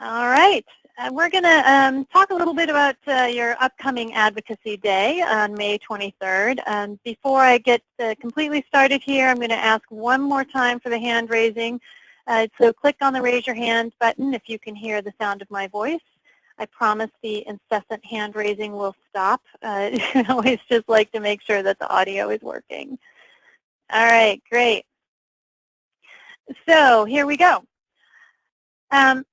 All right. We're going to talk a little bit about your upcoming Advocacy Day on May 23rd. Before I get completely started here, I'm going to ask one more time for the hand raising. So click on the Raise Your Hand button if you can hear the sound of my voice. I promise the incessant hand raising will stop. I always just like to make sure that the audio is working. All right, great. So here we go.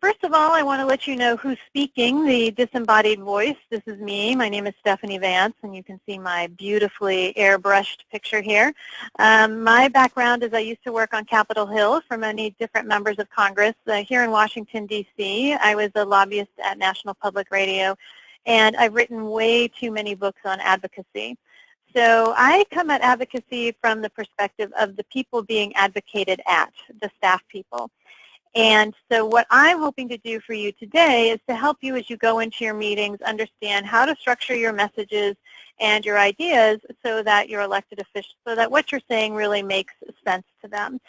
First of all, I want to let you know who's speaking, the disembodied voice. This is me. My name is Stephanie Vance, and you can see my beautifully airbrushed picture here. My background is I used to work on Capitol Hill for many different members of Congress. Here in Washington, D.C., I was a lobbyist at National Public Radio, and I've written way too many books on advocacy. So I come at advocacy from the perspective of the people being advocated at, the staff people. And so what I'm hoping to do for you today is to help you as you go into your meetings understand how to structure your messages and your ideas so that your elected officials, so that what you're saying really makes sense to them.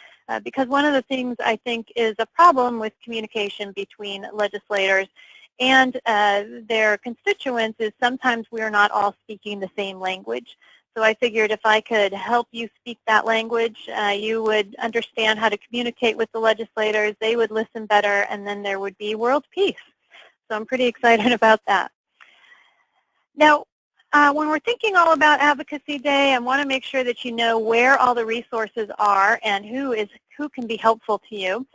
Because one of the things I think is a problem with communication between legislators and their constituents is sometimes we are not all speaking the same language. So I figured if I could help you speak that language, you would understand how to communicate with the legislators, they would listen better, and then there would be world peace. So I'm pretty excited about that. Now, when we're thinking all about Advocacy Day, I want to make sure that you know where all the resources are and who can be helpful to you.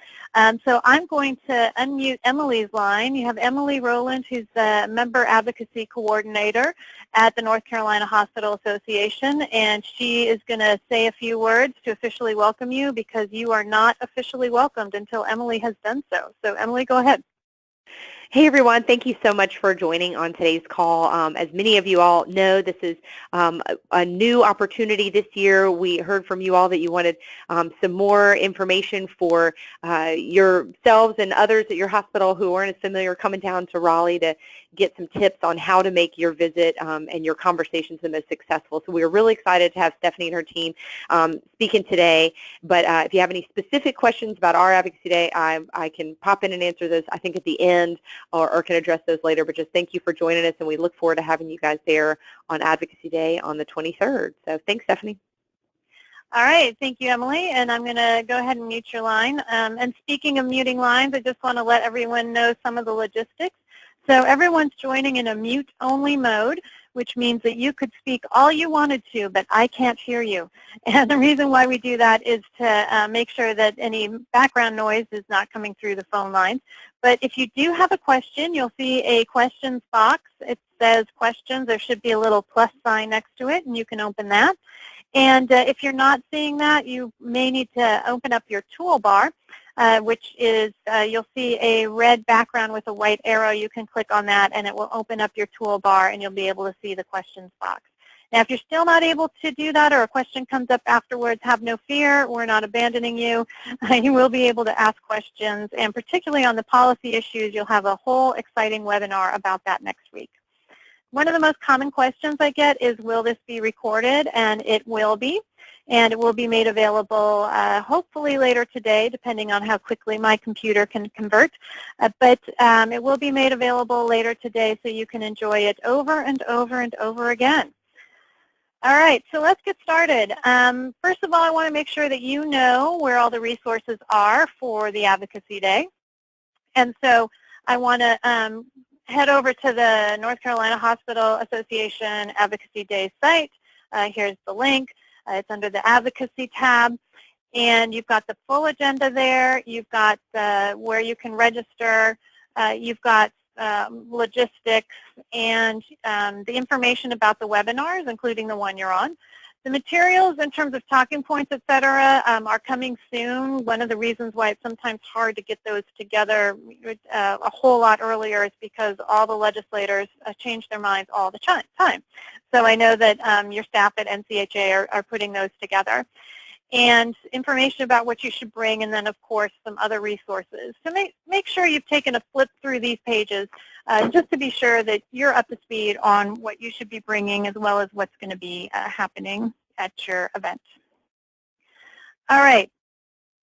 So I'm going to unmute Emily's line. You have Emily Rowland, who's the Member Advocacy Coordinator at the North Carolina Hospital Association, and she is going to say a few words to officially welcome you because you are not officially welcomed until Emily has done so. So Emily, go ahead. Hey everyone, thank you so much for joining on today's call. As many of you all know, this is a new opportunity this year. We heard from you all that you wanted some more information for yourselves and others at your hospital who aren't as familiar coming down to Raleigh to get some tips on how to make your visit and your conversations the most successful. So we're really excited to have Stephanie and her team speaking today. But if you have any specific questions about our Advocacy Day, I can pop in and answer those, I think, at the end. Or can address those later, but just thank you for joining us, and we look forward to having you guys there on Advocacy Day on the 23rd. So thanks, Stephanie. All right, thank you, Emily, and I'm going to go ahead and mute your line. And speaking of muting lines, I just want to let everyone know some of the logistics. So everyone's joining in a mute-only mode, which means that you could speak all you wanted to, but I can't hear you. And the reason why we do that is to make sure that any background noise is not coming through the phone lines. But if you do have a question, you'll see a questions box. It says questions. There should be a little plus sign next to it, and you can open that. And if you're not seeing that, you may need to open up your toolbar, which is, you'll see a red background with a white arrow. You can click on that, and it will open up your toolbar, and you'll be able to see the questions box. Now, if you're still not able to do that or a question comes up afterwards, have no fear. We're not abandoning you. You will be able to ask questions, and particularly on the policy issues, you'll have a whole exciting webinar about that next week. One of the most common questions I get is, will this be recorded? And it will be. And it will be made available hopefully later today, depending on how quickly my computer can convert. But it will be made available later today so you can enjoy it over and over and over again. All right, so let's get started. First of all, I want to make sure that you know where all the resources are for the Advocacy Day. And so I want to head over to the North Carolina Hospital Association Advocacy Day site. Here's the link. It's under the Advocacy tab. And you've got the full agenda there. You've got where you can register. You've got logistics and the information about the webinars, including the one you're on. The materials in terms of talking points, et cetera, are coming soon. One of the reasons why it's sometimes hard to get those together a whole lot earlier is because all the legislators change their minds all the time. So I know that your staff at NCHA are putting those together. And information about what you should bring, and then, of course, some other resources. So make sure you've taken a flip through these pages just to be sure that you're up to speed on what you should be bringing as well as what's going to be happening at your event. All right.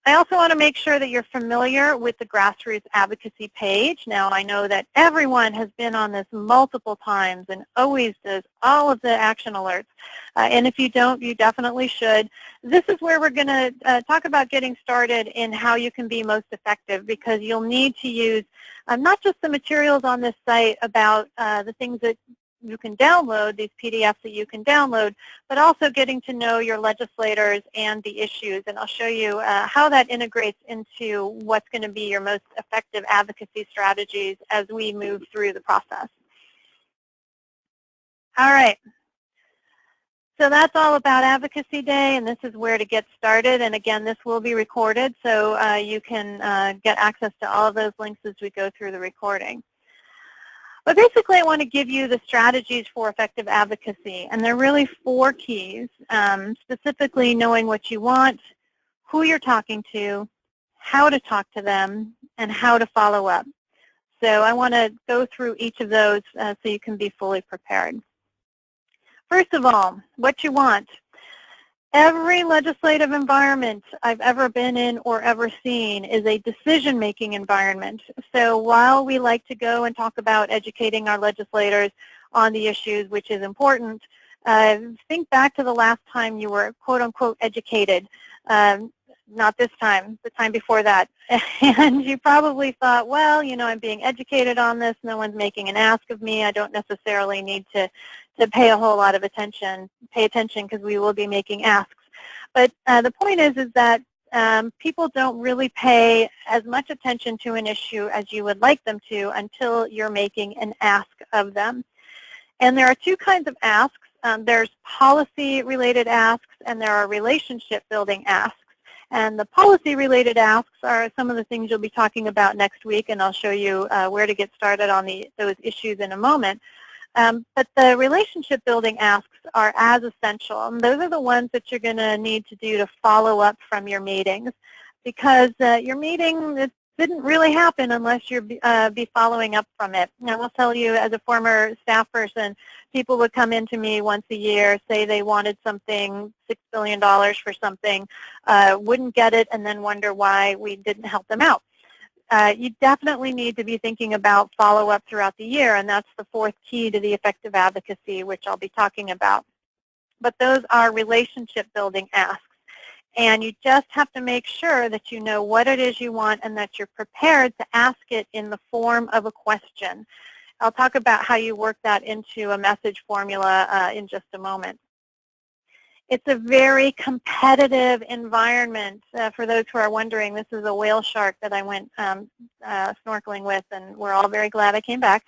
I also want to make sure that you're familiar with the grassroots advocacy page. Now, I know that everyone has been on this multiple times and always does all of the action alerts. And if you don't, you definitely should. This is where we're going to talk about getting started in how you can be most effective, because you'll need to use not just the materials on this site about the things that you can download, these PDFs that you can download, but also getting to know your legislators and the issues. And I'll show you how that integrates into what's going to be your most effective advocacy strategies as we move through the process. All right. So that's all about Advocacy Day, and this is where to get started. And again, this will be recorded, so you can get access to all of those links as we go through the recording. But basically, I want to give you the strategies for effective advocacy, and there are really 4 keys, specifically knowing what you want, who you're talking to, how to talk to them, and how to follow up. So I want to go through each of those so you can be fully prepared. First of all, what you want. Every legislative environment I've ever been in or ever seen is a decision-making environment. So while we like to go and talk about educating our legislators on the issues, which is important, think back to the last time you were quote-unquote educated. Not this time, the time before that. And you probably thought, well, you know, I'm being educated on this. No one's making an ask of me. I don't necessarily need to pay a whole lot of attention, because we will be making asks. But the point is that people don't really pay as much attention to an issue as you would like them to until you're making an ask of them. And there are 2 kinds of asks. There's policy-related asks, and there are relationship-building asks. And the policy-related asks are some of the things you'll be talking about next week, and I'll show you where to get started on those issues in a moment. But the relationship-building asks are as essential, and those are the ones that you're going to need to do to follow up from your meetings, because your meeting, it didn't really happen unless you're be following up from it. Now, I'll tell you, as a former staff person, people would come into me once a year, say they wanted something, $6 billion for something, wouldn't get it, and then wonder why we didn't help them out. You definitely need to be thinking about follow-up throughout the year, and that's the 4th key to the effective advocacy, which I'll be talking about. But those are relationship-building asks, and you just have to make sure that you know what it is you want and that you're prepared to ask it in the form of a question. I'll talk about how you work that into a message formula in just a moment. It's a very competitive environment. For those who are wondering, this is a whale shark that I went snorkeling with, and we're all very glad I came back.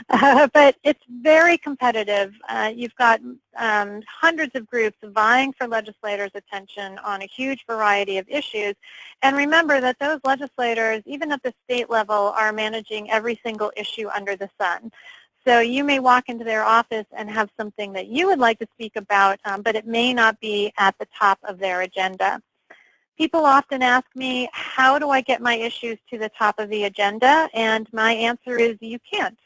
But it's very competitive. You've got hundreds of groups vying for legislators' attention on a huge variety of issues. And remember that those legislators, even at the state level, are managing every single issue under the sun. So you may walk into their office and have something that you would like to speak about, but it may not be at the top of their agenda. People often ask me, how do I get my issues to the top of the agenda? And my answer is you can't.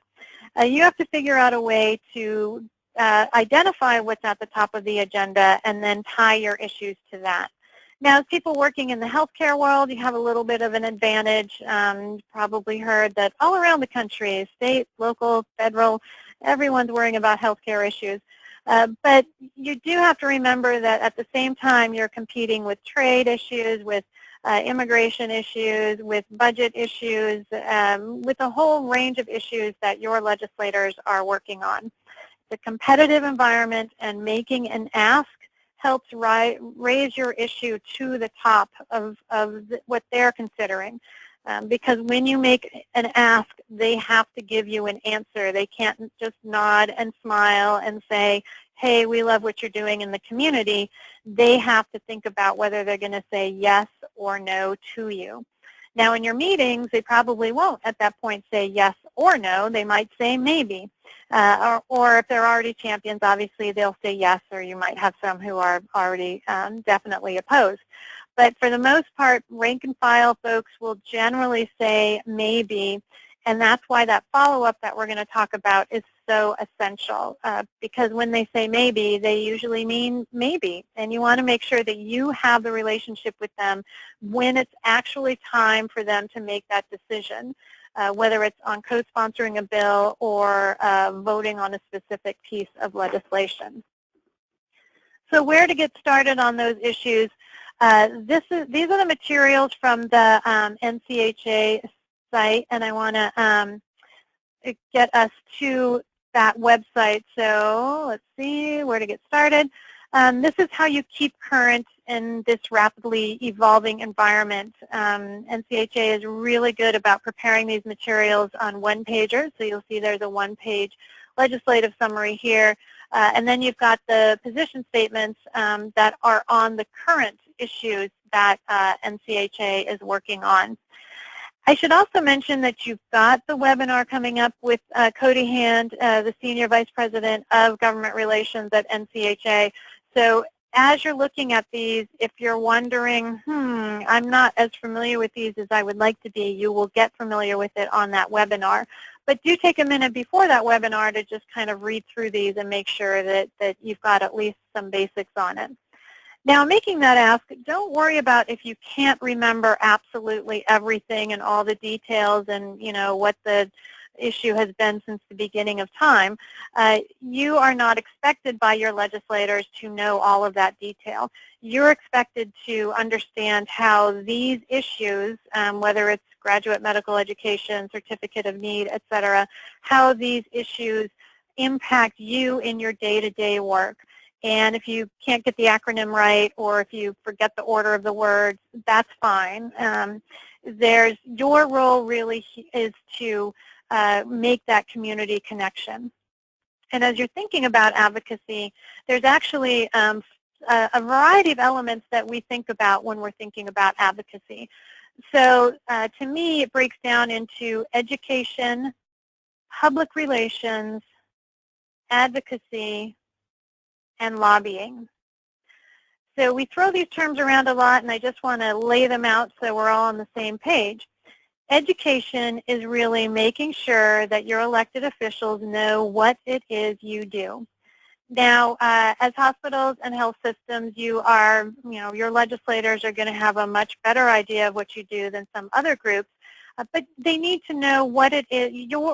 You have to figure out a way to identify what's at the top of the agenda and then tie your issues to that. Now, as people working in the healthcare world, you have a little bit of an advantage. You've probably heard that all around the country, state, local, federal, everyone's worrying about healthcare issues. But you do have to remember that at the same time, you're competing with trade issues, with immigration issues, with budget issues, with a whole range of issues that your legislators are working on. It's a competitive environment, and making an ask helps raise your issue to the top of what they're considering. Because when you make an ask, they have to give you an answer. They can't just nod and smile and say, hey, we love what you're doing in the community. They have to think about whether they're going to say yes or no to you. Now, in your meetings, they probably won't at that point say yes or no. They might say maybe. Or if they're already champions, obviously they'll say yes, or you might have some who are already definitely opposed. But for the most part, rank and file folks will generally say maybe, and that's why that follow-up that we're going to talk about is so essential because when they say maybe, they usually mean maybe. And you want to make sure that you have the relationship with them when it's actually time for them to make that decision, whether it's on co-sponsoring a bill or voting on a specific piece of legislation. So where to get started on those issues? These are the materials from the NCHA site, and I want to get us to that website. So let's see where to get started. This is how you keep current in this rapidly evolving environment. NCHA is really good about preparing these materials on one-pagers. So you'll see there's a one-page legislative summary here. And then you've got the position statements that are on the current issues that NCHA is working on. I should also mention that you've got the webinar coming up with Cody Hand, the Senior Vice President of Government Relations at NCHA. So as you're looking at these, if you're wondering, I'm not as familiar with these as I would like to be, you will get familiar with it on that webinar. But do take a minute before that webinar to just kind of read through these and make sure that you've got at least some basics on it. Now, making that ask, don't worry about if you can't remember absolutely everything and all the details and, you know, what the issue has been since the beginning of time. You are not expected by your legislators to know all of that detail. You're expected to understand how these issues, whether it's graduate medical education, certificate of need, et cetera, how these issues impact you in your day-to-day work. And if you can't get the acronym right or if you forget the order of the words, that's fine. Your role really is to make that community connection. And as you're thinking about advocacy, there's actually a variety of elements that we think about when we're thinking about advocacy. So to me, it breaks down into education, public relations, advocacy, and lobbying. So we throw these terms around a lot, and I just want to lay them out so we're all on the same page. Education is really making sure that your elected officials know what it is you do. Now, as hospitals and health systems, your legislators are going to have a much better idea of what you do than some other groups, but they need to know what it is,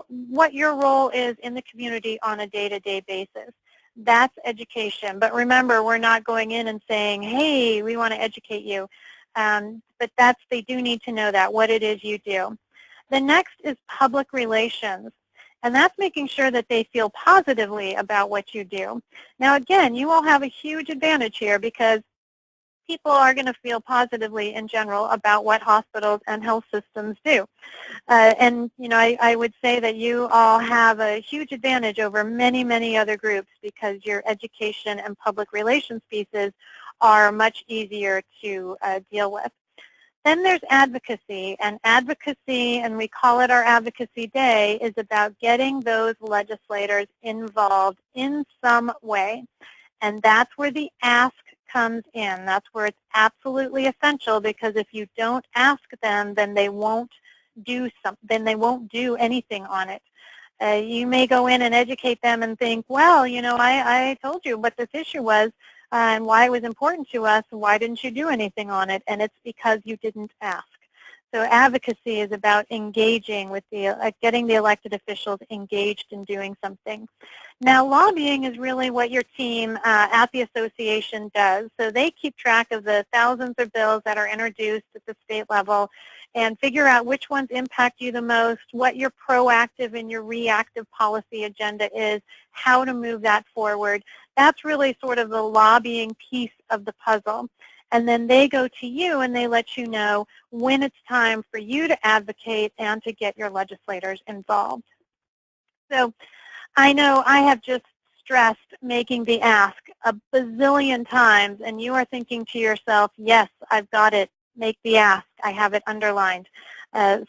what your role is in the community on a day-to-day basis. That's education. But remember, we're not going in and saying, hey, we want to educate you. But they do need to know that, what it is you do. The next is public relations. And that's making sure that they feel positively about what you do. Now, again, you all have a huge advantage here because people are going to feel positively in general about what hospitals and health systems do. And, you know, I would say that you all have a huge advantage over many, many other groups because your education and public relations pieces are much easier to deal with. Then there's advocacy, and we call it our Advocacy Day, is about getting those legislators involved in some way. And that's where the ask comes in. That's where it's absolutely essential because if you don't ask them, then they won't do anything on it. You may go in and educate them and think, well, you know, I told you what this issue was and why it was important to us, and why didn't you do anything on it? And it's because you didn't ask. So advocacy is about engaging with getting the elected officials engaged in doing something. Now, lobbying is really what your team at the association does. So they keep track of the thousands of bills that are introduced at the state level and figure out which ones impact you the most, what your proactive and your reactive policy agenda is, how to move that forward. That's really sort of the lobbying piece of the puzzle. And then they go to you and they let you know when it's time for you to advocate and to get your legislators involved. So I know I have just stressed making the ask a bazillion times, and you are thinking to yourself, yes, I've got it, make the ask, I have it underlined. And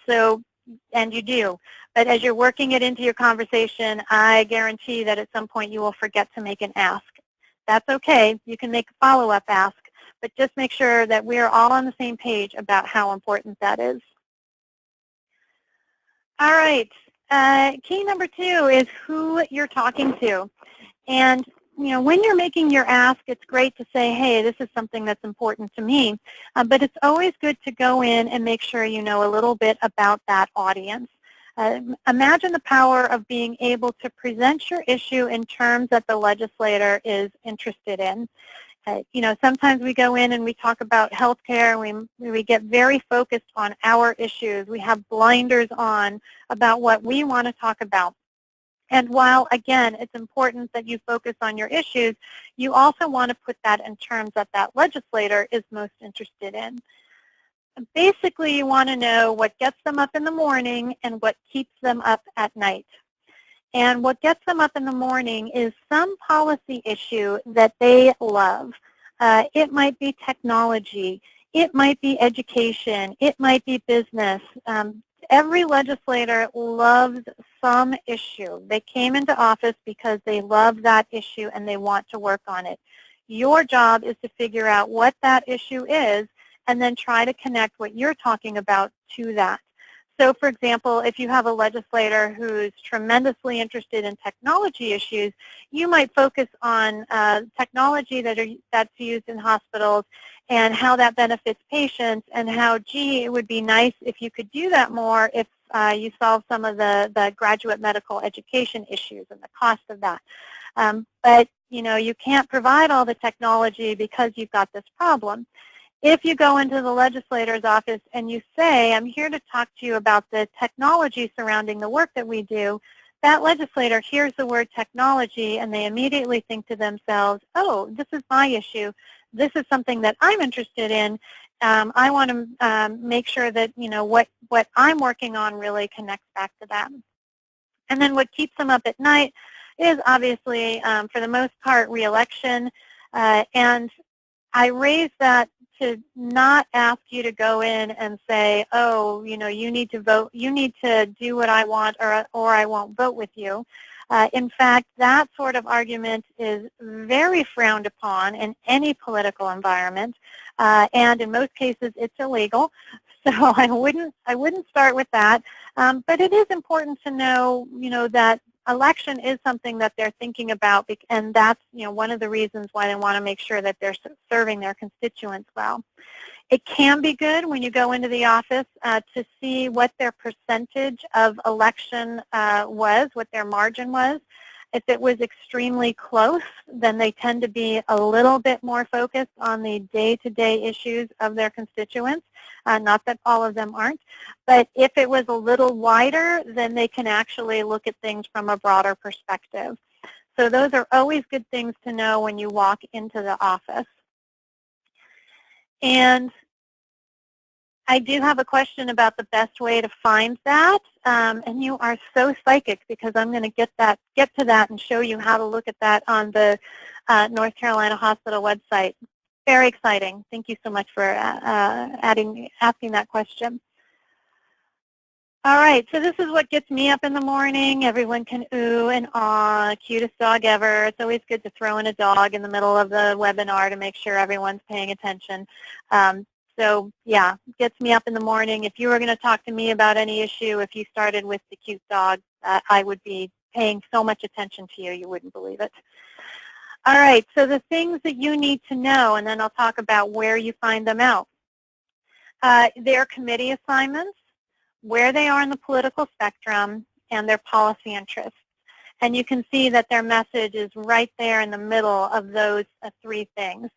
you do. But as you're working it into your conversation, I guarantee that at some point you will forget to make an ask. That's okay. You can make a follow-up ask, but just make sure that we're all on the same page about how important that is. All right. Key number 2 is who you're talking to. And when you're making your ask, it's great to say, hey, this is something that's important to me. But it's always good to go in and make sure you know a little bit about that audience. Imagine the power of being able to present your issue in terms that the legislator is interested in. Sometimes we go in and we talk about healthcare, and we get very focused on our issues. We have blinders on about what we want to talk about. And while, again, it's important that you focus on your issues, you also want to put that in terms that that legislator is most interested in. Basically, you want to know what gets them up in the morning and what keeps them up at night. And what gets them up in the morning is some policy issue that they love. It might be technology. It might be education. It might be business. Every legislator loves some issue. They came into office because they love that issue and they want to work on it. Your job is to figure out what that issue is and then try to connect what you're talking about to that. So, for example, if you have a legislator who's tremendously interested in technology issues, you might focus on technology that's used in hospitals and how that benefits patients, and how, gee, it would be nice if you could do that more if you solve some of the graduate medical education issues and the cost of that. But, you can't provide all the technology because you've got this problem. If you go into the legislator's office and you say, I'm here to talk to you about the technology surrounding the work that we do, that legislator hears the word technology and they immediately think to themselves, oh, this is my issue. This is something that I'm interested in. I want to make sure that, what I'm working on really connects back to that. And then what keeps them up at night is obviously, for the most part, re-election. And I raise that to not ask you to go in and say, oh, you need to vote, you need to do what I want, or I won't vote with you. In fact, that sort of argument is very frowned upon in any political environment, and in most cases it's illegal. So I wouldn't start with that. But it is important to know, that election is something that they're thinking about, and that's one of the reasons why they want to make sure that they're serving their constituents well. It can be good when you go into the office to see what their percentage of election was, what their margin was. If it was extremely close, then they tend to be a little bit more focused on the day-to-day issues of their constituents. Not that all of them aren't. But if it was a little wider, then they can actually look at things from a broader perspective. So those are always good things to know when you walk into the office. And I do have a question about the best way to find that, and you are so psychic because I'm going to get to that and show you how to look at that on the North Carolina Hospital website. Very exciting. Thank you so much for asking that question. All right, so this is what gets me up in the morning. Everyone can ooh and ah, cutest dog ever. It's always good to throw in a dog in the middle of the webinar to make sure everyone's paying attention. So yeah, gets me up in the morning. If you were going to talk to me about any issue, if you started with the cute dog, I would be paying so much attention to you, you wouldn't believe it. All right, so the things that you need to know, and then I'll talk about where you find them out. Their committee assignments, where they are in the political spectrum, and their policy interests. And you can see that their message is right there in the middle of those three things.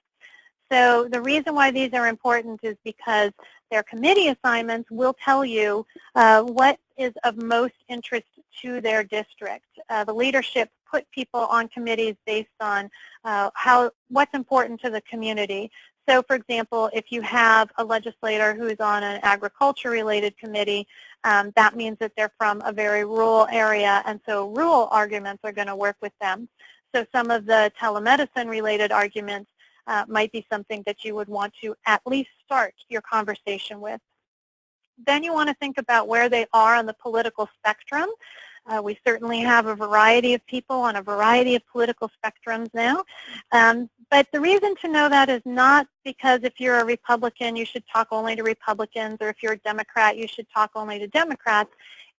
So the reason why these are important is because their committee assignments will tell you what is of most interest to their district. The leadership put people on committees based on what's important to the community. So, for example, if you have a legislator who is on an agriculture-related committee, that means that they're from a very rural area, and so rural arguments are going to work with them. So some of the telemedicine-related arguments might be something that you would want to at least start your conversation with. Then you want to think about where they are on the political spectrum. We certainly have a variety of people on a variety of political spectrums now. But the reason to know that is not because if you're a Republican, you should talk only to Republicans, or if you're a Democrat, you should talk only to Democrats.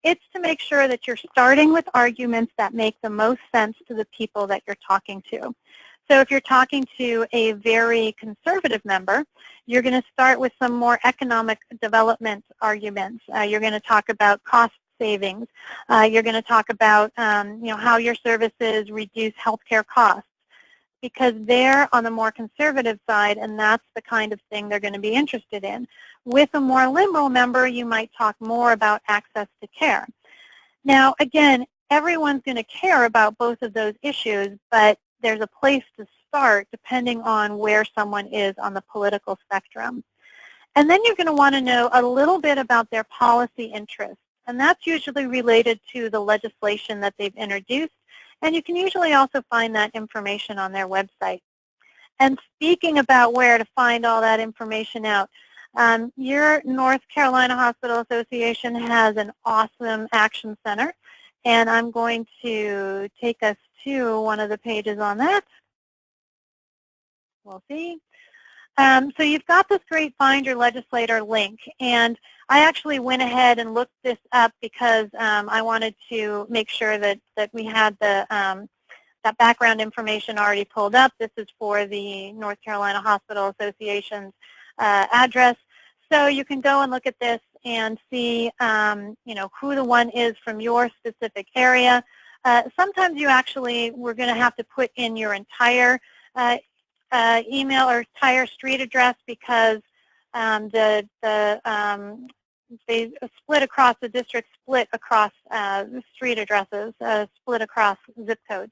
It's to make sure that you're starting with arguments that make the most sense to the people that you're talking to. So if you're talking to a very conservative member, you're going to start with some more economic development arguments. You're going to talk about cost savings. You're going to talk about how your services reduce healthcare costs, because they're on the more conservative side, and that's the kind of thing they're going to be interested in. With a more liberal member, you might talk more about access to care. Now, again, everyone's going to care about both of those issues, but there's a place to start depending on where someone is on the political spectrum. And then you're going to want to know a little bit about their policy interests, and that's usually related to the legislation that they've introduced, and you can usually also find that information on their website. And speaking about where to find all that information out, your North Carolina Hospital Association has an awesome action center, and I'm going to take us to one of the pages on that. We'll see. So you've got this great Find Your Legislator link, and I actually went ahead and looked this up because I wanted to make sure that we had the that background information already pulled up. This is for the North Carolina Hospital Association's address. So you can go and look at this and see who the one is from your specific area. Sometimes you actually, we're going to have to put in your entire email or entire street address, because they split across, the district split across street addresses, split across zip codes.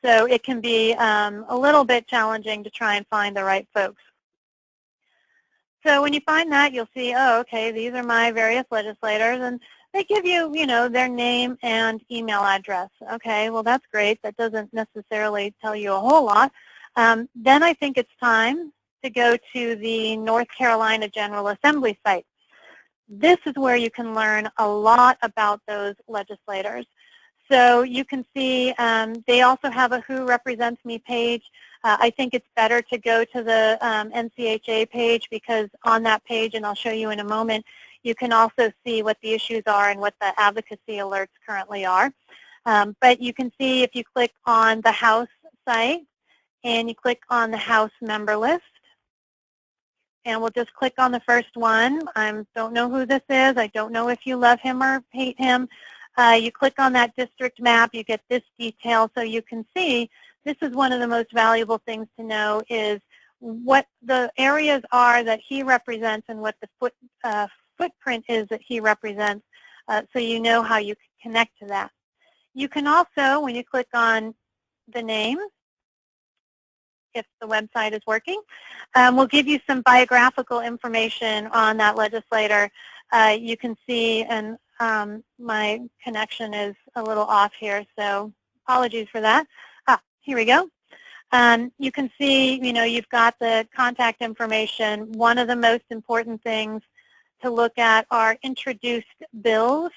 So it can be a little bit challenging to try and find the right folks. So when you find that, you'll see, oh, okay, these are my various legislators, and they give you, their name and email address. Okay, well, that's great. That doesn't necessarily tell you a whole lot. Then I think it's time to go to the North Carolina General Assembly site. This is where you can learn a lot about those legislators. So you can see they also have a Who Represents Me page. I think it's better to go to the NCHA page, because on that page, and I'll show you in a moment, you can also see what the issues are and what the advocacy alerts currently are. But you can see if you click on the House site and you click on the House member list, and we'll just click on the first one. I don't know who this is. I don't know if you love him or hate him. You click on that district map, you get this detail, so you can see this is one of the most valuable things to know, is what the areas are that he represents and what the footprint is that he represents, so you know how you can connect to that. You can also, when you click on the name, if the website is working, we'll give you some biographical information on that legislator. You can see, and my connection is a little off here, so apologies for that. Here we go. You can see, you've got the contact information. One of the most important things to look at are introduced bills.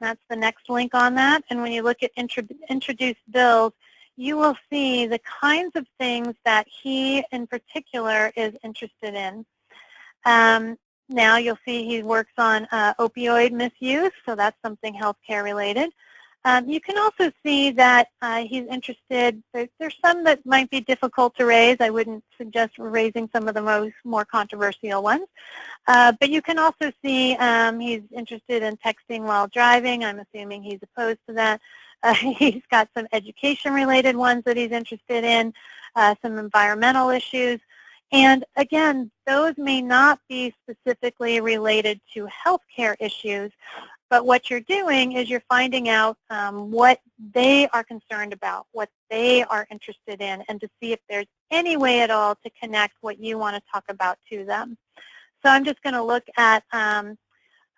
That's the next link on that. And when you look at introduced bills, you will see the kinds of things that he in particular is interested in. Now you'll see he works on opioid misuse, so that's something healthcare related. You can also see that he's interested, there's some that might be difficult to raise. I wouldn't suggest raising some of the more controversial ones. But you can also see he's interested in texting while driving. I'm assuming he's opposed to that. He's got some education-related ones that he's interested in, some environmental issues. And again, those may not be specifically related to healthcare issues, but what you're doing is you're finding out what they are concerned about, what they are interested in, and to see if there's any way at all to connect what you want to talk about to them. So I'm just going to look at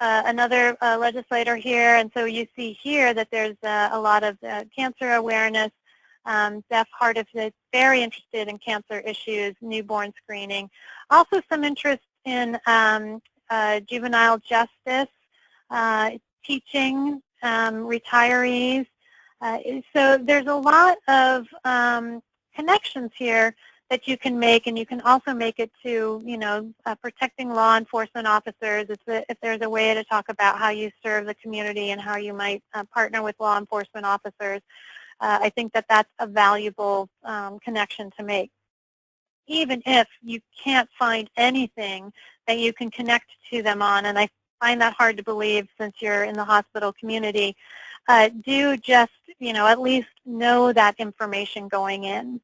another legislator here, and so you see here that there's a lot of cancer awareness, deaf, heart, very interested in cancer issues, newborn screening. Also some interest in juvenile justice, teaching, retirees. So there's a lot of connections here that you can make, and you can also make it to, you know, protecting law enforcement officers. If there's a way to talk about how you serve the community and how you might partner with law enforcement officers, I think that that's a valuable connection to make. Even if you can't find anything that you can connect to them on, and I find that hard to believe since you're in the hospital community, do just, you know, at least know that information going in.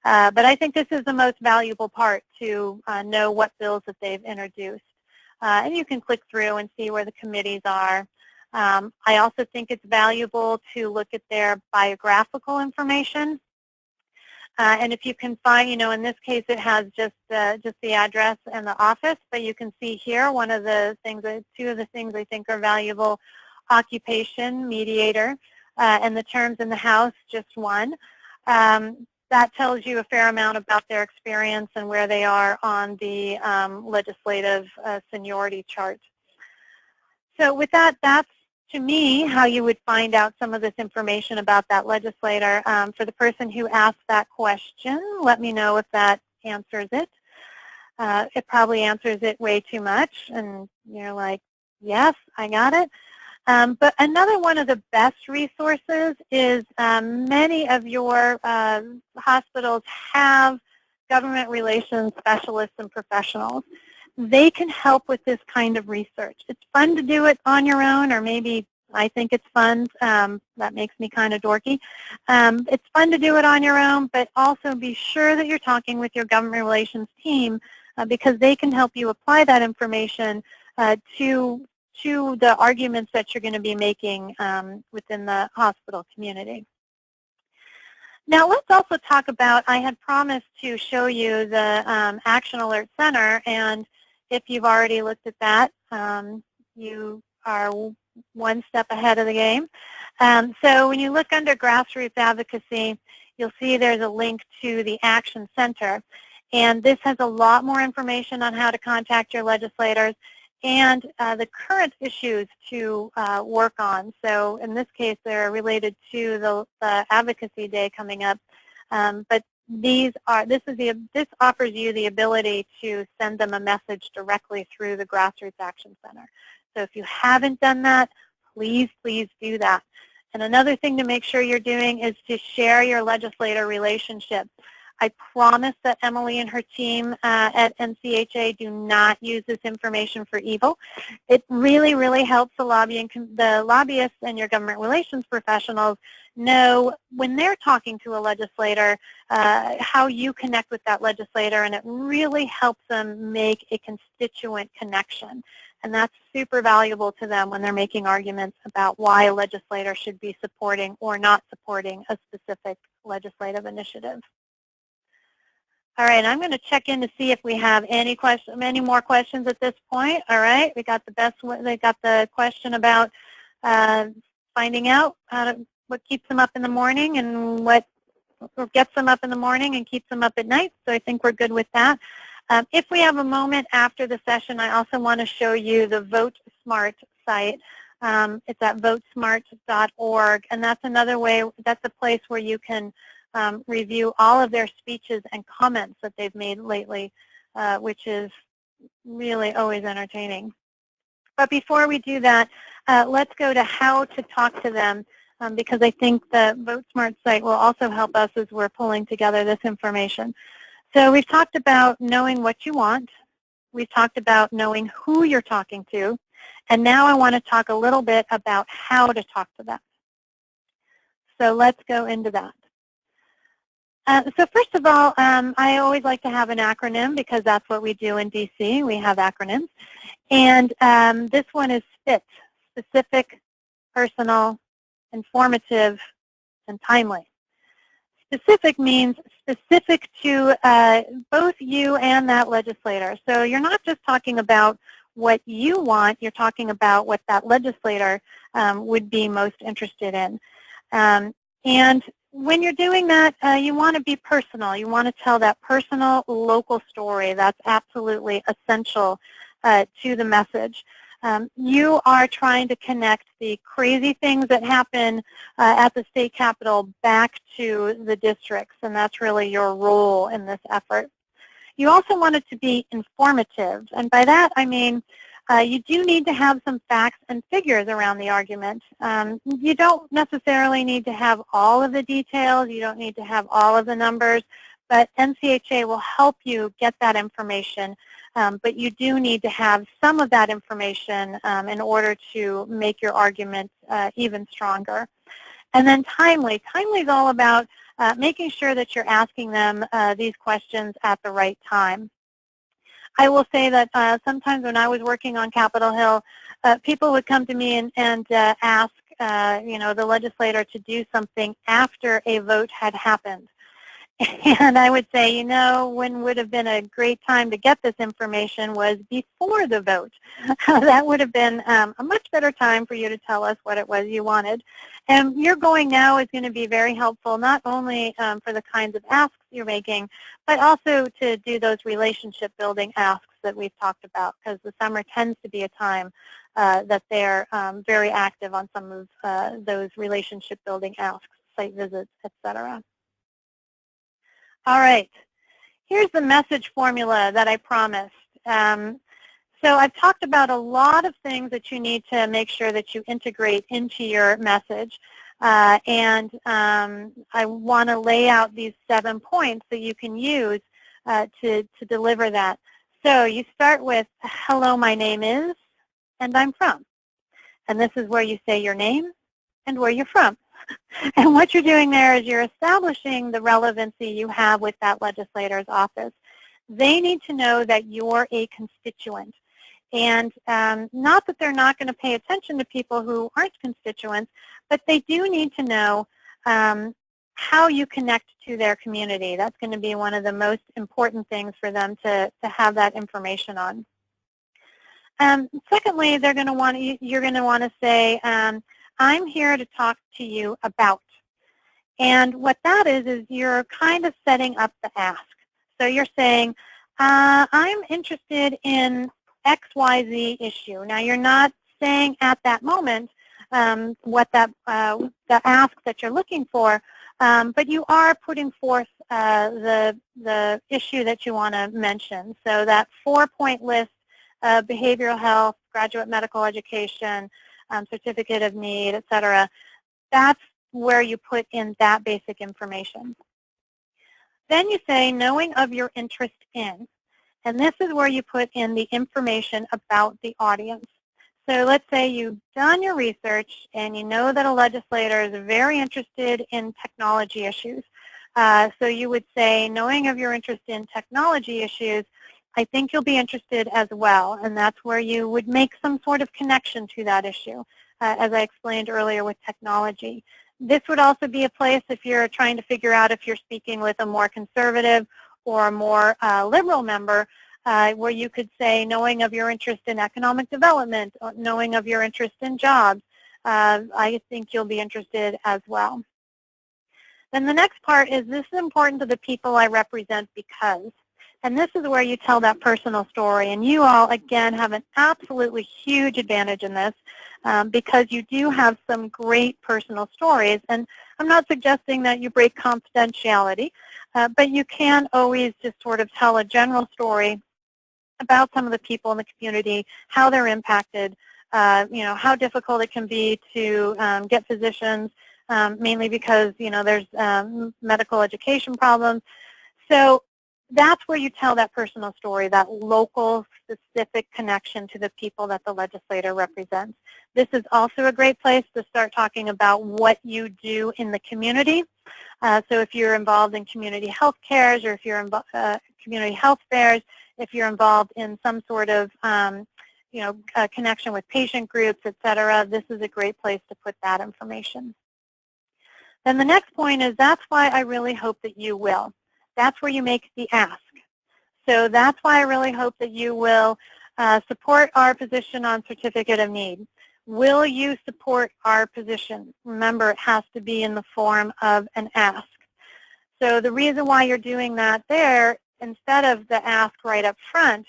But I think this is the most valuable part, to know what bills that they've introduced. And you can click through and see where the committees are. I also think it's valuable to look at their biographical information. And if you can find, you know, in this case it has just the address and the office, but you can see here one of the things, two of the things I think are valuable: occupation, mediator, and the terms in the House, just one. That tells you a fair amount about their experience and where they are on the legislative seniority chart. So with that, that's, to me, how you would find out some of this information about that legislator. For the person who asked that question, let me know if that answers it. It probably answers it way too much, and you're like, yes, I got it. But another one of the best resources is many of your hospitals have government relations specialists and professionals. They can help with this kind of research. It's fun to do it on your own, or maybe I think it's fun. That makes me kind of dorky. It's fun to do it on your own, but also be sure that you're talking with your government relations team, because they can help you apply that information to the arguments that you're going to be making within the hospital community. Now let's also talk about, I had promised to show you the Action Alert Center, and if you've already looked at that, you are one step ahead of the game. So when you look under grassroots advocacy, you'll see there's a link to the Action Center, and this has a lot more information on how to contact your legislators and the current issues to work on. So in this case, they're related to the Advocacy Day coming up. But this offers you the ability to send them a message directly through the Grassroots Action Center. So if you haven't done that, please, please do that. And another thing to make sure you're doing is to share your legislator relationship. I promise that Emily and her team at NCHA do not use this information for evil. It really, really helps the lobbyists and your government relations professionals know when they're talking to a legislator how you connect with that legislator, and it really helps them make a constituent connection. And that's super valuable to them when they're making arguments about why a legislator should be supporting or not supporting a specific legislative initiative. All right, I'm going to check in to see if we have any more questions at this point. All right, we got the best one. They got the question about finding out what keeps them up in the morning and what gets them up in the morning and keeps them up at night. So I think we're good with that. If we have a moment after the session, I also want to show you the Vote Smart site. It's at votesmart.org, and that's another way. That's a place where you can review all of their speeches and comments that they've made lately, which is really always entertaining. But before we do that, let's go to how to talk to them, because I think the VoteSmart site will also help us as we're pulling together this information. So we've talked about knowing what you want. We've talked about knowing who you're talking to. And now I want to talk a little bit about how to talk to them. So let's go into that. So first of all, I always like to have an acronym because that's what we do in DC. We have acronyms. And this one is SPIT, specific, personal, informative, and timely. Specific means specific to both you and that legislator. So you're not just talking about what you want, you're talking about what that legislator would be most interested in. And when you're doing that, you want to be personal. You want to tell that personal, local story. That's absolutely essential to the message. You are trying to connect the crazy things that happen at the state capitol back to the districts, and that's really your role in this effort. You also want it to be informative, and by that I mean you do need to have some facts and figures around the argument. You don't necessarily need to have all of the details, you don't need to have all of the numbers, but NCHA will help you get that information. But you do need to have some of that information in order to make your argument even stronger. And then timely. Timely is all about making sure that you're asking them these questions at the right time. I will say that sometimes when I was working on Capitol Hill, people would come to me and ask the legislator to do something after a vote had happened. And I would say, when would have been a great time to get this information was before the vote. That would have been a much better time for you to tell us what it was you wanted. And your going now is going to be very helpful, not only for the kinds of asks you're making, but also to do those relationship building asks that we've talked about, because the summer tends to be a time that they're very active on some of those relationship building asks, site visits, etc. All right, here's the message formula that I promised. So I've talked about a lot of things that you need to make sure that you integrate into your message. And I want to lay out these 7 points that you can use to deliver that. So you start with, hello, my name is, and I'm from. And this is where you say your name and where you're from. And what you're doing there is you're establishing the relevancy you have with that legislator's office. They need to know that you're a constituent. And not that they're not going to pay attention to people who aren't constituents, but they do need to know how you connect to their community. That's going to be one of the most important things for them to have that information on. Secondly, you're going to want to say, I'm here to talk to you about. And what that is you're kind of setting up the ask. So you're saying, I'm interested in XYZ issue. Now, you're not saying at that moment what the ask that you're looking for, but you are putting forth the issue that you want to mention. So that 4-point list, behavioral health, graduate medical education, certificate of need, etc. That's where you put in that basic information. Then you say, knowing of your interest in. And this is where you put in the information about the audience. So let's say you've done your research and you know that a legislator is very interested in technology issues. So you would say, knowing of your interest in technology issues, I think you'll be interested as well. And that's where you would make some sort of connection to that issue, as I explained earlier with technology. This would also be a place if you're trying to figure out if you're speaking with a more conservative or a more liberal member, where you could say, knowing of your interest in economic development, knowing of your interest in jobs, I think you'll be interested as well. Then the next part is, this is important to the people I represent because. And this is where you tell that personal story. And you all, again, have an absolutely huge advantage in this because you do have some great personal stories. And I'm not suggesting that you break confidentiality, but you can always just sort of tell a general story about some of the people in the community, how they're impacted, how difficult it can be to get physicians, mainly because, there's medical education problems. So that's where you tell that personal story, that local specific connection to the people that the legislator represents. This is also a great place to start talking about what you do in the community. So if you're involved in community health cares, or if you're in community health fairs, if you're involved in some sort of connection with patient groups, etc., this is a great place to put that information. Then the next point is, that's why I really hope that you will. That's where you make the ask. So that's why I really hope that you will support our position on certificate of need. Will you support our position? Remember, it has to be in the form of an ask. So the reason why you're doing that there, instead of the ask right up front,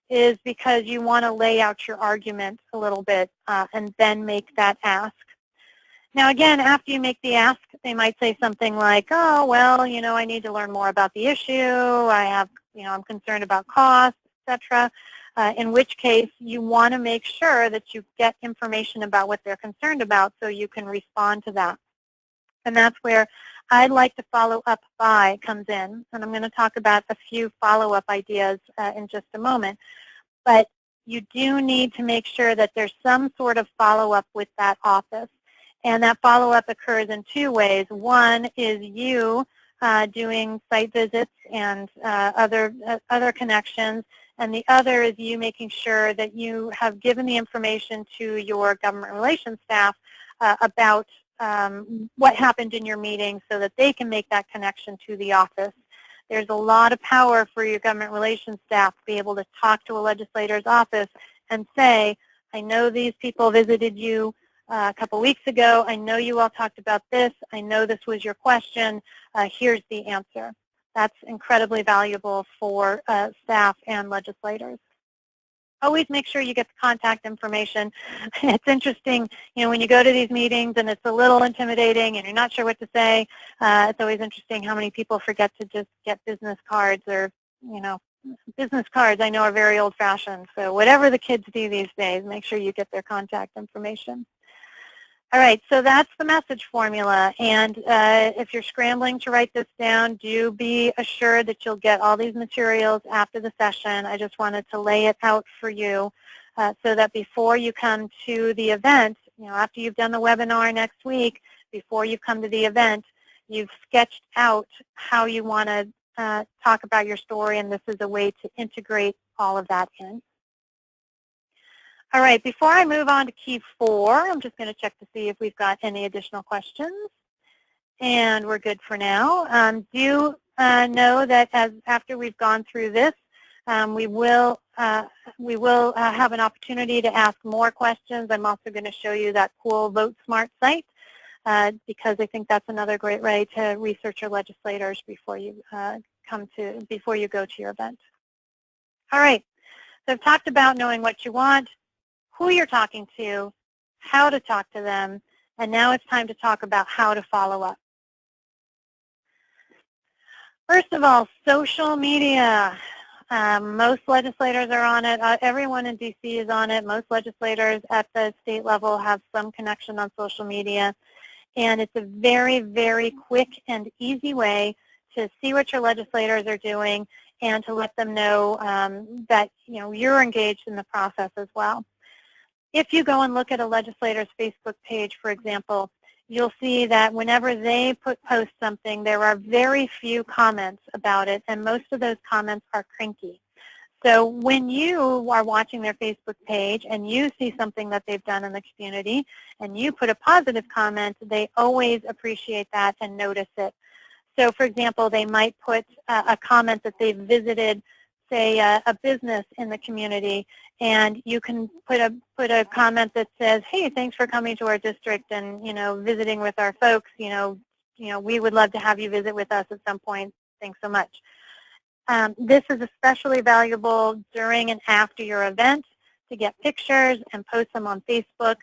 is because you want to lay out your argument a little bit and then make that ask. Now, again, after you make the ask, they might say something like, oh, well, I need to learn more about the issue. I'm concerned about costs, etc. In which case, you want to make sure that you get information about what they're concerned about so you can respond to that. And that's where I'd like to follow up by comes in. And I'm going to talk about a few follow-up ideas in just a moment. But you do need to make sure that there's some sort of follow-up with that office. And that follow-up occurs in two ways. One is you doing site visits and other connections, and the other is you making sure that you have given the information to your government relations staff about what happened in your meeting so that they can make that connection to the office. There's a lot of power for your government relations staff to be able to talk to a legislator's office and say, I know these people visited you a couple weeks ago. I know you all talked about this. I know this was your question. Here's the answer. That's incredibly valuable for staff and legislators. Always make sure you get the contact information. It's interesting, when you go to these meetings and it's a little intimidating and you're not sure what to say, it's always interesting how many people forget to just get business cards or, business cards I know are very old-fashioned. So whatever the kids do these days, make sure you get their contact information. All right, so that's the message formula, and if you're scrambling to write this down, do be assured that you'll get all these materials after the session. I just wanted to lay it out for you so that before you come to the event, after you've done the webinar next week, before you come to the event, you've sketched out how you want to talk about your story, and this is a way to integrate all of that in. All right, before I move on to key 4, I'm just going to check to see if we've got any additional questions. And we're good for now. Do know that after we've gone through this, we will have an opportunity to ask more questions. I'm also going to show you that cool Vote Smart site because I think that's another great way to research your legislators before you go to your event. All right, so I've talked about knowing what you want, who you're talking to, how to talk to them, and now it's time to talk about how to follow up. First of all, social media. Most legislators are on it. Everyone in D.C. is on it. Most legislators at the state level have some connection on social media. And it's a very, very quick and easy way to see what your legislators are doing and to let them know that you're engaged in the process as well. If you go and look at a legislator's Facebook page, for example, you'll see that whenever they post something, there are very few comments about it, and most of those comments are cranky. So when you are watching their Facebook page and you see something that they've done in the community and you put a positive comment, they always appreciate that and notice it. So, for example, they might put a comment that they've visited, say, a business in the community, and you can put a comment that says, hey, thanks for coming to our district and, visiting with our folks. We would love to have you visit with us at some point. Thanks so much. This is especially valuable during and after your event to get pictures and post them on Facebook.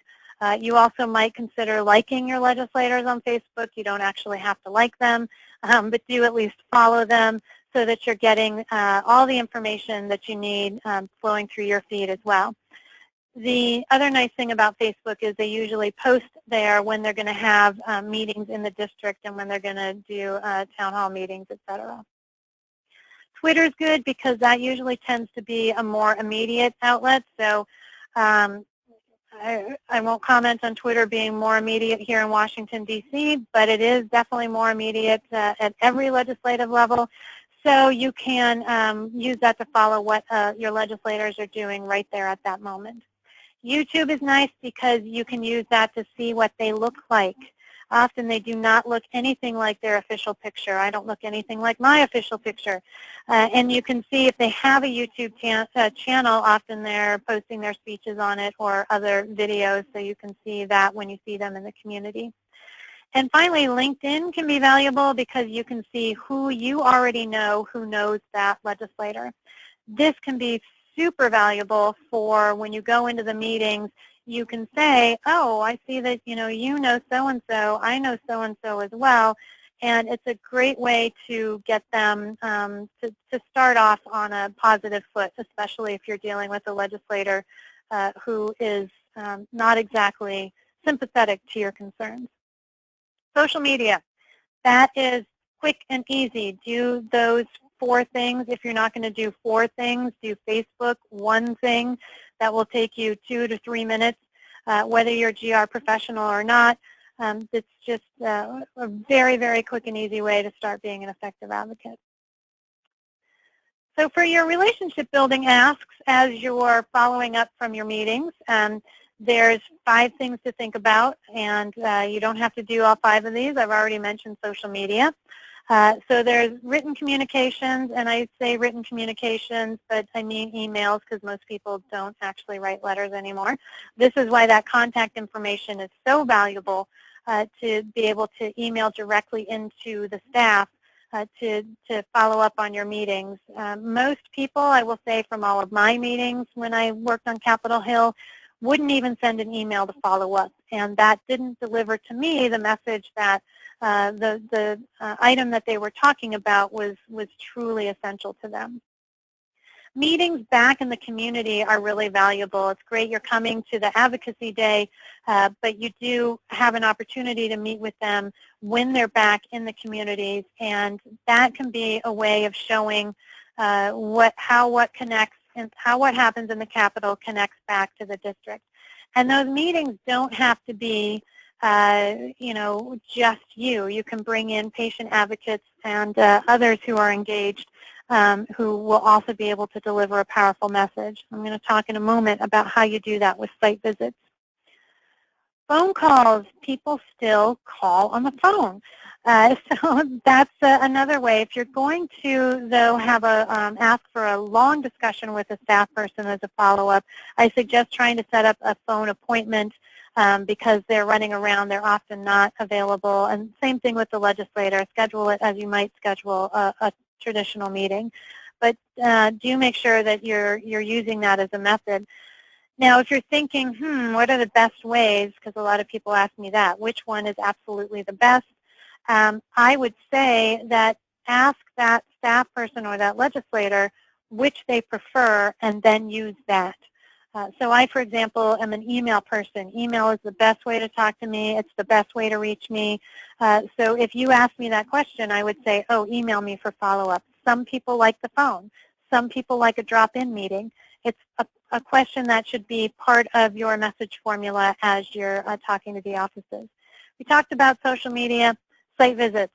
You also might consider liking your legislators on Facebook. You don't actually have to like them, but do at least follow them so that you're getting all the information that you need flowing through your feed as well. The other nice thing about Facebook is they usually post there when they're going to have meetings in the district and when they're going to do town hall meetings, etc. Twitter's good because that usually tends to be a more immediate outlet. So I won't comment on Twitter being more immediate here in Washington, D.C., but it is definitely more immediate at every legislative level. So you can use that to follow what your legislators are doing right there at that moment. YouTube is nice because you can use that to see what they look like. Often they do not look anything like their official picture. I don't look anything like my official picture. And you can see if they have a YouTube channel, often they're posting their speeches on it or other videos, so you can see that when you see them in the community. And finally, LinkedIn can be valuable because you can see who you already know who knows that legislator. This can be super valuable for when you go into the meetings. You can say, oh, I see that you know so-and-so, I know so-and-so as well, and it's a great way to get them to start off on a positive foot, especially if you're dealing with a legislator who is not exactly sympathetic to your concerns. Social media, that is quick and easy. Do those 4 things. If you're not going to do 4 things, do Facebook, 1 thing. That will take you 2 to 3 minutes, whether you're a GR professional or not. It's just a very, very quick and easy way to start being an effective advocate. So for your relationship building asks as you're following up from your meetings, there's 5 things to think about, and you don't have to do all 5 of these. I've already mentioned social media. So there's written communications, and I say written communications, but I mean emails because most people don't actually write letters anymore. This is why that contact information is so valuable to be able to email directly into the staff to follow up on your meetings. Most people, I will say from all of my meetings when I worked on Capitol Hill, wouldn't even send an email to follow up, and that didn't deliver to me the message that the item that they were talking about was truly essential to them. Meetings back in the community are really valuable. It's great you're coming to the advocacy day, but you do have an opportunity to meet with them when they're back in the communities, and that can be a way of showing how what connects and how what happens in the Capitol connects back to the district. And those meetings don't have to be just you. You can bring in patient advocates and others who are engaged who will also be able to deliver a powerful message. I'm going to talk in a moment about how you do that with site visits. Phone calls, people still call on the phone. So that's another way. If you're going to, though, have ask for a long discussion with a staff person as a follow-up, I suggest trying to set up a phone appointment because they're running around. They're often not available. And same thing with the legislator. Schedule it as you might schedule a traditional meeting. But do make sure that you're using that as a method. Now, if you're thinking, what are the best ways, because a lot of people ask me that, which one is absolutely the best? I would say that ask that staff person or that legislator which they prefer and then use that. So I, for example, am an email person. Email is the best way to talk to me. It's the best way to reach me. So if you ask me that question, I would say, oh, email me for follow-up. Some people like the phone. Some people like a drop-in meeting. It's a question that should be part of your message formula as you're talking to the offices. We talked about social media, site visits.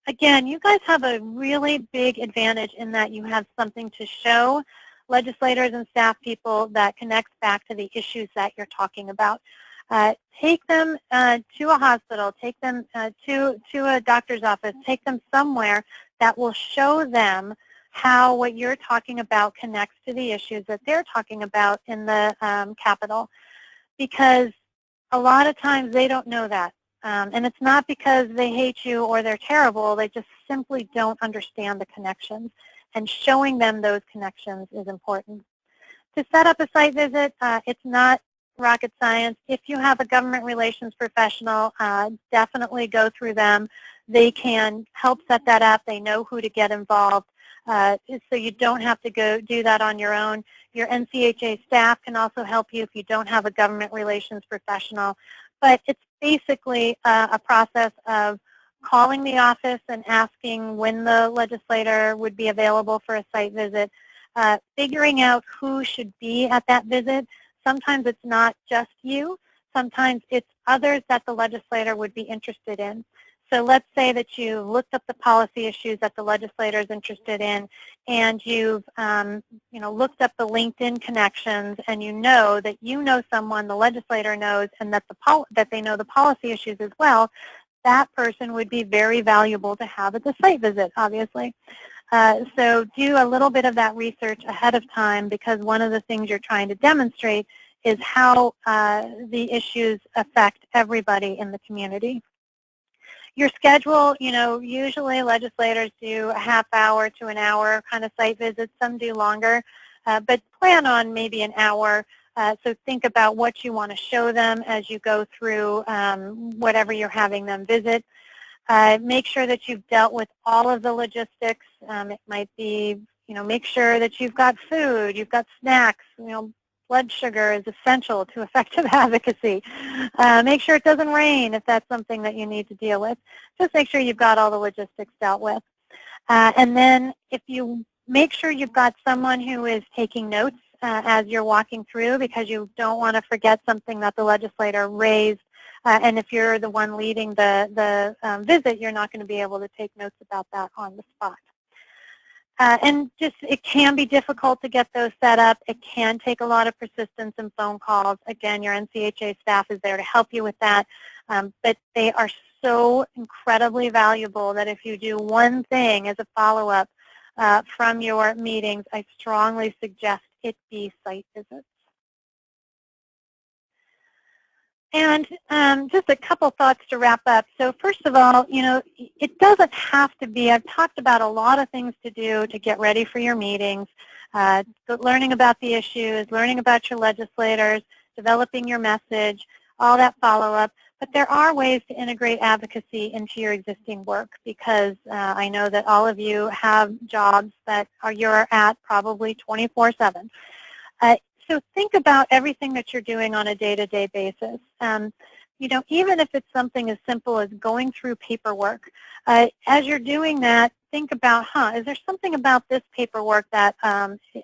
Again, you guys have a really big advantage in that you have something to show legislators and staff people that connects back to the issues that you're talking about. Take them to a hospital, take them to a doctor's office, take them somewhere that will show them how what you're talking about connects to the issues that they're talking about in the Capitol, because a lot of times they don't know that. And it's not because they hate you or they're terrible, they just simply don't understand the connections. And showing them those connections is important. To set up a site visit, it's not rocket science. If you have a government relations professional, definitely go through them. They can help set that up. They know who to get involved. So you don't have to go do that on your own. Your NCHA staff can also help you if you don't have a government relations professional. But it's basically a process of calling the office and asking when the legislator would be available for a site visit, figuring out who should be at that visit. Sometimes it's not just you. Sometimes it's others that the legislator would be interested in. So let's say that you looked up the policy issues that the legislator is interested in, and you've looked up the LinkedIn connections, and you know that someone the legislator knows, and that they know the policy issues as well. That person would be very valuable to have at the site visit, obviously. So do a little bit of that research ahead of time, because one of the things you're trying to demonstrate is how the issues affect everybody in the community. Your schedule, usually legislators do a half hour to an hour kind of site visits. Some do longer. but plan on maybe an hour. So think about what you want to show them as you go through whatever you're having them visit. Make sure that you've dealt with all of the logistics. It might be, make sure that you've got food, you've got snacks. Blood sugar is essential to effective advocacy. Make sure it doesn't rain if that's something that you need to deal with. Just make sure you've got all the logistics dealt with. And then if you make sure you've got someone who is taking notes as you're walking through, because you don't want to forget something that the legislator raised. And if you're the one leading the visit, you're not going to be able to take notes about that on the spot. And just, it can be difficult to get those set up. It can take a lot of persistence and phone calls. Again, your NCHA staff is there to help you with that. But they are so incredibly valuable that if you do one thing as a follow-up from your meetings, I strongly suggest it be site visits. And just a couple thoughts to wrap up. So first of all, it doesn't have to be, I've talked about a lot of things to do to get ready for your meetings, learning about the issues, learning about your legislators, developing your message, all that follow-up. But there are ways to integrate advocacy into your existing work, because I know that all of you have jobs that you're at probably 24/7. So think about everything that you're doing on a day-to-day basis. Even if it's something as simple as going through paperwork, as you're doing that, think about, is there something about this paperwork that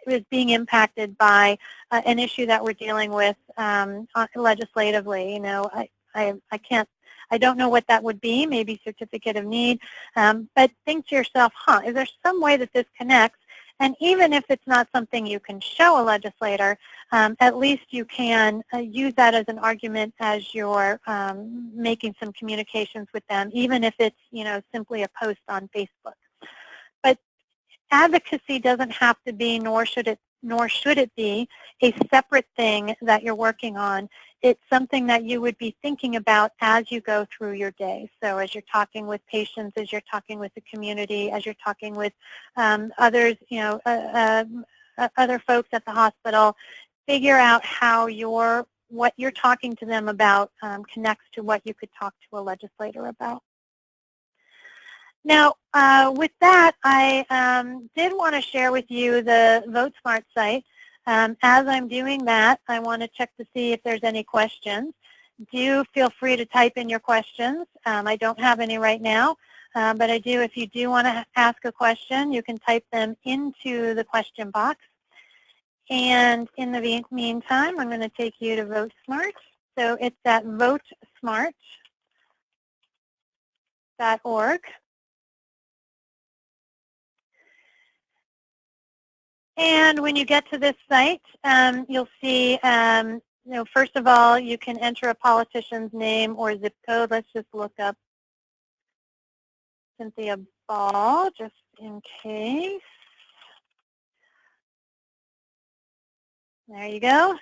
is being impacted by an issue that we're dealing with legislatively? I don't know what that would be, maybe certificate of need, but think to yourself, is there some way that this connects? And even if it's not something you can show a legislator, at least you can use that as an argument as you're making some communications with them, even if it's, simply a post on Facebook. But advocacy doesn't have to be, nor should it be, a separate thing that you're working on. It's something that you would be thinking about as you go through your day. So as you're talking with patients, as you're talking with the community, as you're talking with others, other folks at the hospital, figure out how what you're talking to them about connects to what you could talk to a legislator about. Now, with that, I did want to share with you the VoteSmart site. As I'm doing that, I want to check to see if there's any questions. Do feel free to type in your questions. I don't have any right now, but I do. If you do want to ask a question, you can type them into the question box. And in the meantime, I'm going to take you to VoteSmart. So it's at votesmart.org. And when you get to this site, you'll see, first of all, you can enter a politician's name or zip code. Let's just look up Cynthia Ball, just in case. There you go.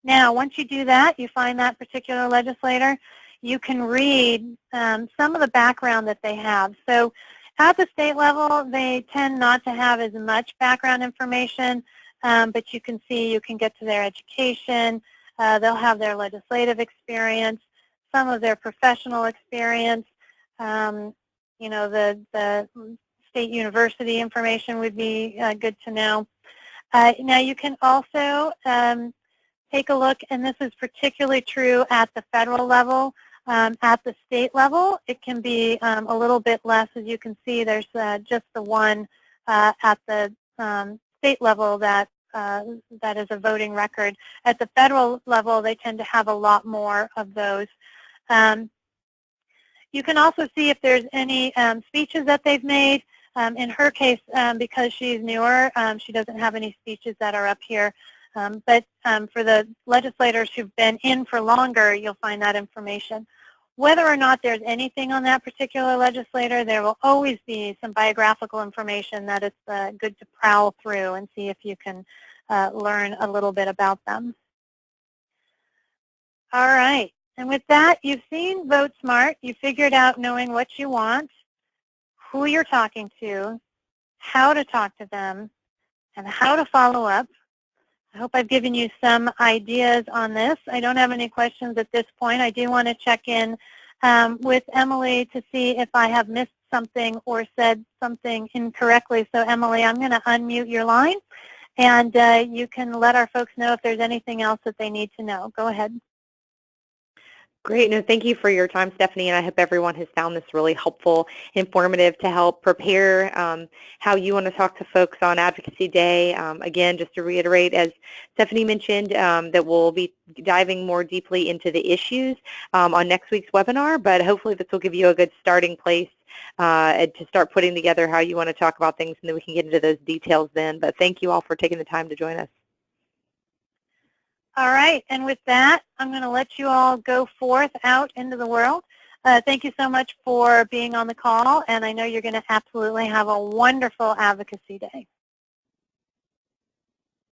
Now, once you do that, you find that particular legislator, you can read some of the background that they have. So at the state level, they tend not to have as much background information, but you can see, you can get to their education. They'll have their legislative experience, some of their professional experience. The state university information would be good to know. Now, you can also take a look, and this is particularly true at the federal level. At the state level, it can be a little bit less. As you can see, there's just the one at the state level that is a voting record. At the federal level, they tend to have a lot more of those. You can also see if there's any speeches that they've made. In her case, because she's newer, she doesn't have any speeches that are up here. But for the legislators who've been in for longer, you'll find that information. Whether or not there's anything on that particular legislator, there will always be some biographical information that it's good to prowl through and see if you can learn a little bit about them. All right. And with that, you've seen VoteSmart. You figured out knowing what you want, who you're talking to, how to talk to them, and how to follow up. I hope I've given you some ideas on this. I don't have any questions at this point. I do want to check in with Emily to see if I have missed something or said something incorrectly. So Emily, I'm going to unmute your line, and you can let our folks know if there's anything else that they need to know. Go ahead. Great. No, thank you for your time, Stephanie, and I hope everyone has found this really helpful, informative to help prepare how you want to talk to folks on Advocacy Day. Again, just to reiterate, as Stephanie mentioned, that we'll be diving more deeply into the issues on next week's webinar, but hopefully this will give you a good starting place to start putting together how you want to talk about things, and then we can get into those details then. But thank you all for taking the time to join us. All right, and with that, I'm going to let you all go forth out into the world. Thank you so much for being on the call, and I know you're going to absolutely have a wonderful Advocacy Day.